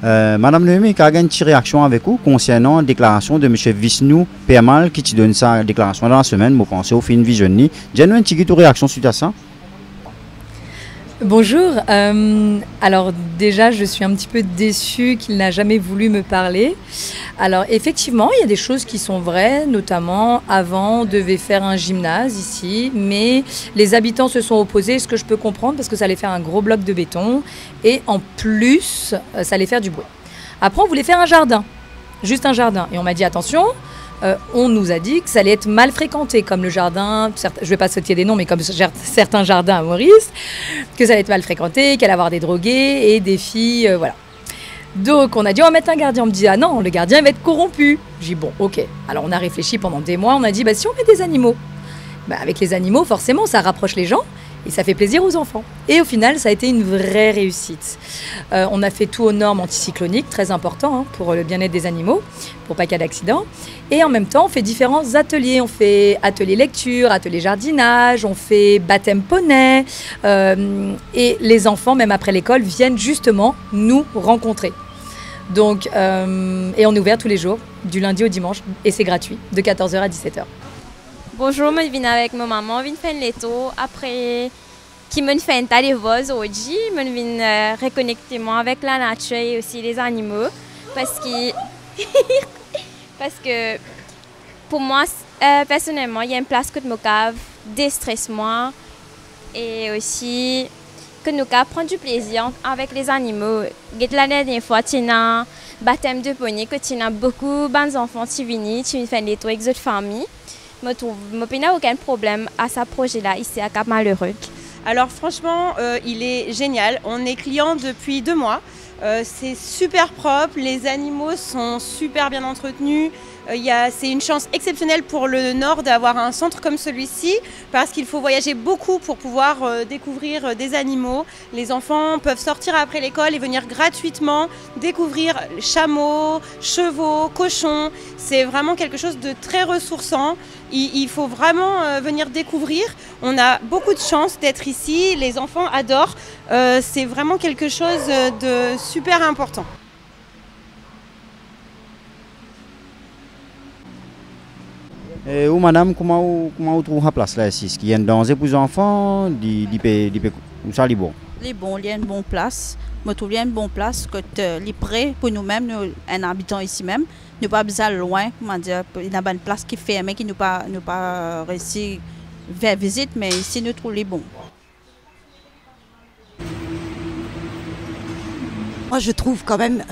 Madame Noémie, quelle est une réaction avec vous concernant la déclaration de M. Vishnu Permal qui donne sa déclaration dans la semaine, vous pensez au film Visionni. J'ai une petite réaction suite à ça. Bonjour, alors déjà je suis un petit peu déçue qu'il n'a jamais voulu me parler. Alors effectivement il y a des choses qui sont vraies, notamment avant on devait faire un gymnase ici, mais les habitants se sont opposés, ce que je peux comprendre parce que ça allait faire un gros bloc de béton et en plus ça allait faire du bruit. Après on voulait faire un jardin, juste un jardin et on m'a dit attention. On nous a dit que ça allait être mal fréquenté, comme le jardin, je ne vais pas citer des noms, mais comme certains jardins à Maurice, que ça allait être mal fréquenté, qu'il allait y avoir des drogués et des filles, voilà. Donc on a dit on va mettre un gardien, on me dit ah non, le gardien va être corrompu. J'ai dit bon ok, alors on a réfléchi pendant des mois, on a dit bah si on met des animaux, bah, avec les animaux forcément ça rapproche les gens, et ça fait plaisir aux enfants. Et au final, ça a été une vraie réussite. On a fait tout aux normes anticycloniques, très important pour le bien-être des animaux, pour pas qu'il y ait d'accident. Et en même temps, on fait différents ateliers. On fait atelier lecture, atelier jardinage, on fait baptême poney. Et les enfants, même après l'école, viennent justement nous rencontrer. Donc, et on est ouvert tous les jours, du lundi au dimanche, et c'est gratuit, de 14h à 17h. Bonjour, je viens avec ma maman, je viens faire les tours. Après, qui me fait un tas de voix aujourd'hui, je viens reconnecter moi avec la nature et aussi les animaux. Parce que, parce que pour moi, personnellement, il y a une place que je me cave, déstresse moi. Et aussi que nous prendre du plaisir avec les animaux. La dernière fois, tu as un baptême de poney, que tu as beaucoup d'enfants qui viennent, tu fais les tours avec d'autres familles. Je n'ai aucun problème à ce projet-là ici à Cap-Malheureux. Alors franchement, il est génial. On est client depuis 2 mois. C'est super propre, les animaux sont super bien entretenus. C'est une chance exceptionnelle pour le Nord d'avoir un centre comme celui-ci parce qu'il faut voyager beaucoup pour pouvoir découvrir des animaux. Les enfants peuvent sortir après l'école et venir gratuitement découvrir chameaux, chevaux, cochons. C'est vraiment quelque chose de très ressourçant. Il faut vraiment venir découvrir. On a beaucoup de chance d'être ici. Les enfants adorent. C'est vraiment quelque chose de super important. Et vous, madame, comment vous trouvez la place là ici? Est-ce qu'il y a un danger pour les enfants? Où ça, bon? Les bons, il y a une bonne place. Je trouve une bonne place que les prêts pour nous-mêmes, nous, un habitant ici même, nous pas besoin loin. Comment dire, il y a une place qui est fermée, qui nous pas réussi à faire visite, mais ici nous trouvons les bons. Moi, je trouve quand même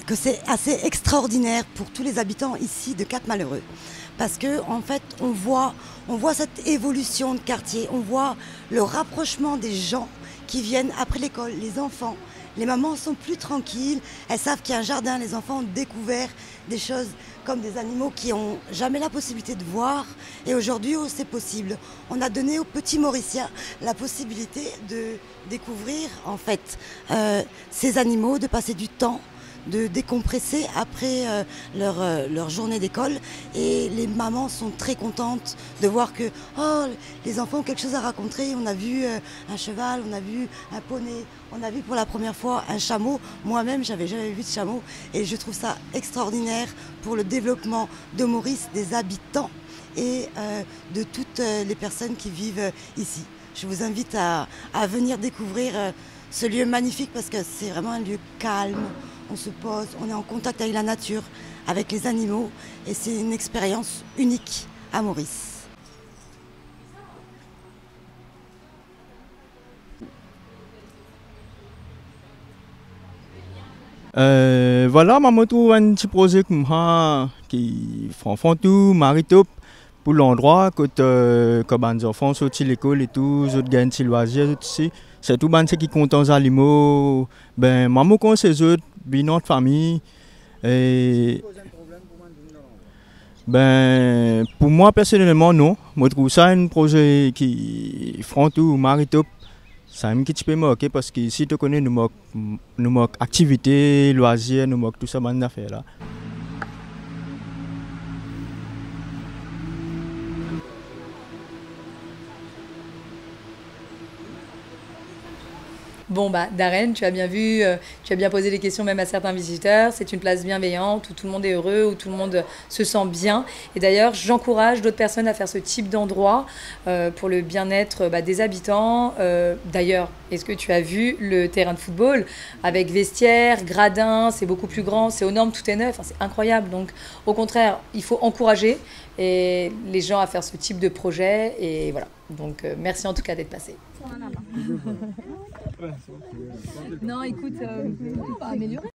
que c'est assez extraordinaire pour tous les habitants ici de Cap-Malheureux. Parce qu'en fait, on voit cette évolution de quartier, on voit le rapprochement des gens qui viennent après l'école, les enfants. Les mamans sont plus tranquilles, elles savent qu'il y a un jardin, les enfants ont découvert des choses comme des animaux qui n'ont jamais la possibilité de voir. Et aujourd'hui, c'est possible. On a donné aux petits Mauriciens la possibilité de découvrir en fait ces animaux, de passer du temps, de décompresser après leur journée d'école. Et les mamans sont très contentes de voir que les enfants ont quelque chose à raconter. On a vu un cheval, on a vu un poney, on a vu pour la première fois un chameau. Moi-même, j'avais jamais vu de chameau et je trouve ça extraordinaire pour le développement de Maurice, des habitants et de toutes les personnes qui vivent ici. Je vous invite à venir découvrir ce lieu magnifique parce que c'est vraiment un lieu calme. On se pose, on est en contact avec la nature, avec les animaux et c'est une expérience unique à Maurice. Voilà, maman trouve un petit projet comme ça qui font tout, maritop pour l'endroit quand les enfants sortent de l'école et tout, ils gagnent des loisirs aussi. C'est tout le qui compte les animaux. Ben, maman quand c'est eux, notre famille. Et ben, pour moi personnellement non. Je trouve ça un projet qui font tout, maritop. C'est un petit peu moqué parce que si tu connais nous manque activités, loisirs, nous manque tout ça bonne affaire là. Bon, Darren, tu as bien vu, tu as bien posé des questions même à certains visiteurs. C'est une place bienveillante où tout le monde est heureux, où tout le monde se sent bien. Et d'ailleurs, j'encourage d'autres personnes à faire ce type d'endroit pour le bien-être des habitants. D'ailleurs, est-ce que tu as vu le terrain de football avec vestiaire, gradin, c'est beaucoup plus grand, c'est aux normes, tout est neuf, c'est incroyable. Donc, au contraire, il faut encourager les gens à faire ce type de projet. Et voilà. Donc, merci en tout cas d'être passé. Non, écoute, on va améliorer.